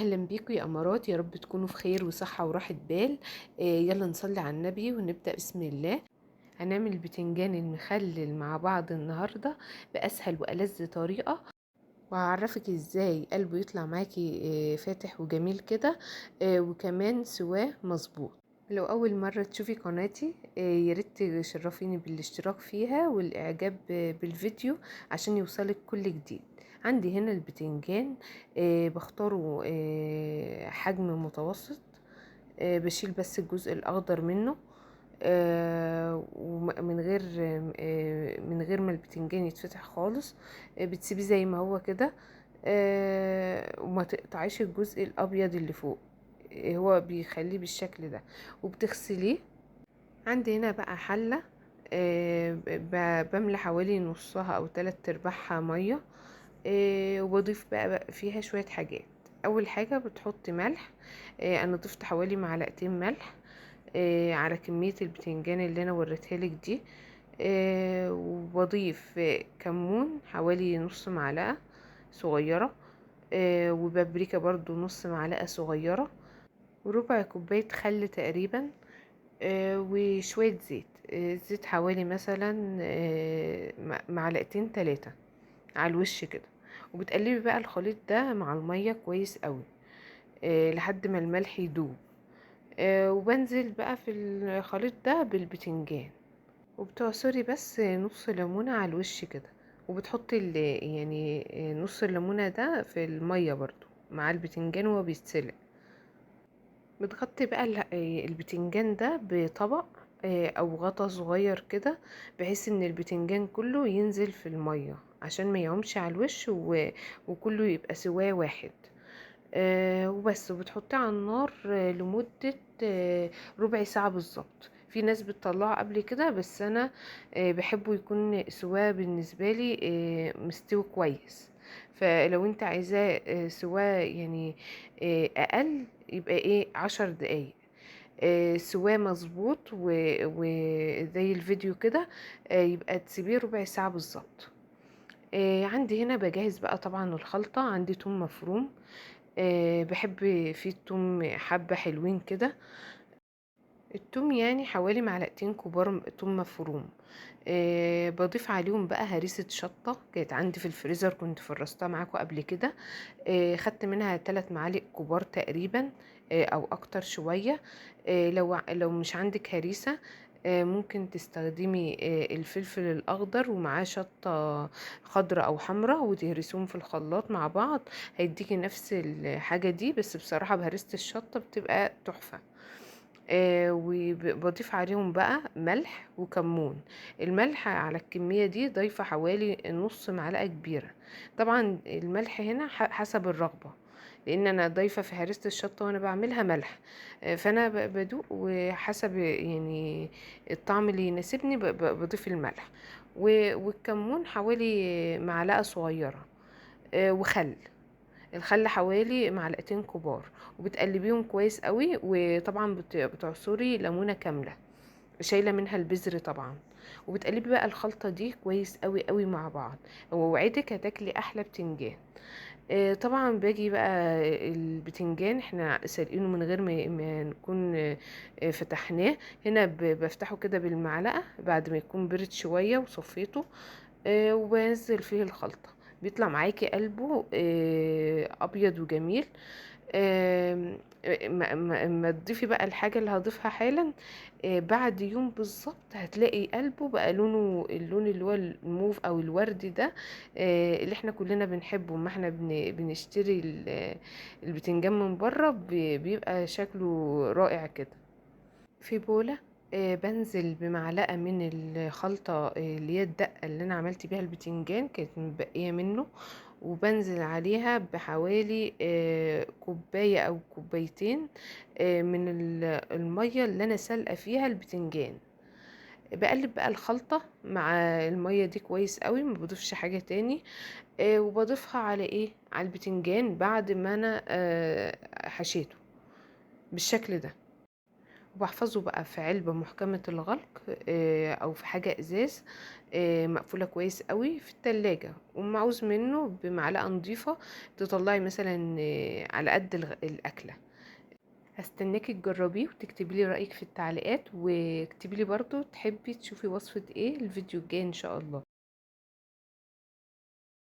اهلا بيكم يا امارات، يا رب تكونوا في خير وصحة وراحة بال. يلا نصلي على النبي ونبدأ بسم الله. هنعمل البتنجان المخلل مع بعض النهاردة بأسهل وألذ طريقة، وهعرفك ازاي قلبه يطلع معاكي فاتح وجميل كده، وكمان سواه مظبوط. لو اول مرة تشوفي قناتي ياريت تشرفيني بالاشتراك فيها والاعجاب بالفيديو عشان يوصلك كل جديد. عندي هنا البتنجان، بختاره حجم متوسط. بشيل بس الجزء الاخضر منه، ومن غير من غير ما البتنجان يتفتح خالص. بتسيبيه زي ما هو كده، وما تقطعيش الجزء الابيض اللي فوق. هو بيخليه بالشكل ده وبتغسليه. عندي هنا بقى حلة، بملى حوالي نصها او 3/4 مية، وبضيف بقى فيها شوية حاجات. اول حاجة بتحطي ملح. انا ضفت حوالي معلقتين ملح على كمية البتنجان اللي انا وريتها لك دي. وبضيف كمون حوالي نص معلقة صغيرة، وبابريكا برضو نص معلقة صغيرة، وربع كوباية خل تقريبا، وشوية زيت. زيت حوالي مثلا معلقتين 3 على الوش كده. وبتقلبي بقى الخليط ده مع المية كويس قوي لحد ما الملح يدوب. وبنزل بقى في الخليط ده بالبتنجان، وبتعصري بس نص ليمونة على الوش كده. وبتحطي يعني نص الليمونة ده في المية برضو مع البتنجان وهو بيتسلق. بتغطي بقى البتنجان ده بطبق او غطا صغير كده، بحيث ان البتنجان كله ينزل في المية عشان ما يعومش على الوش وكله يبقى سواه واحد. وبس. وبتحطيه على النار لمدة ربع ساعة بالظبط. في ناس بتطلعه قبل كده، بس انا بحبه يكون سواه بالنسبة لي مستوي كويس. فلو انت عايزاه سواه يعني اقل، يبقى ايه 10 دقايق سواه مظبوط وزي الفيديو كده، يبقى تسيبيه ربع ساعة بالظبط. عندي هنا بجهز بقى طبعا الخلطة. عندي توم مفروم، بحب فيه التوم حبة حلوين كده. التوم يعني حوالي معلقتين كبار توم مفروم. بضيف عليهم بقى هريسة شطة كانت عندي في الفريزر، كنت فرستها معاكم قبل كده. خدت منها 3 معالق كبار تقريبا، او اكتر شوية. لو مش عندك هريسة، ممكن تستخدمي الفلفل الاخضر ومعاه شطة خضراء او حمراء وتهرسيهم في الخلاط مع بعض. هيديكي نفس الحاجة دي، بس بصراحة بهرسة الشطة بتبقى تحفة. وبضيف عليهم بقى ملح وكمون. الملح على الكمية دي ضايفة حوالي نص معلقة كبيرة. طبعا الملح هنا حسب الرغبة، لان انا ضايفة في هريسة الشطة وانا بعملها ملح. فانا بدوق وحسب يعني الطعم اللي يناسبني بضيف الملح. والكمون حوالي معلقة صغيرة، وخل. الخل حوالي معلقتين كبار. وبتقلبيهم كويس قوي. وطبعا بتعصري ليمونه كامله شايله منها البذر طبعا. وبتقلبي بقى الخلطه دي كويس قوي قوي مع بعض، ووعدك هتاكلي احلى بتنجان. طبعا باجي بقى البتنجان احنا سالقينه من غير ما نكون فتحناه. هنا بفتحه كده بالمعلقه بعد ما يكون برد شويه وصفيته، وبنزل فيه الخلطة. بيطلع معاكي قلبه ابيض وجميل. ما تضيفي بقى الحاجة اللي هضيفها حالا. بعد يوم بالظبط هتلاقي قلبه بقى لونه اللون اللي هو الموف او الوردي ده، اللي احنا كلنا بنحبه. ما احنا بنشتري البتنجان من بره بيبقى شكله رائع كده. في بولة بنزل بمعلقة من الخلطة، اللي هي الدقة اللي أنا عملت بيها البتنجان كانت متبقية منه. وبنزل عليها بحوالي كوباية أو كوبايتين من المية اللي أنا سلقة فيها البتنجان. بقلب بقى الخلطة مع المية دي كويس قوي، ما بضيفش حاجة تاني. وبضيفها على ايه، على البتنجان بعد ما انا حشيته بالشكل ده. وبحفظه بقى في علبة محكمة الغلق او في حاجة ازاز مقفولة كويس قوي في التلاجة، ومعوز منه بمعلقة نظيفة تطلعي مثلا على قد الاكلة. هستناكي تجربيه وتكتبي لي رأيك في التعليقات، واكتبي لي برضو تحبي تشوفي وصفة ايه الفيديو الجاي ان شاء الله.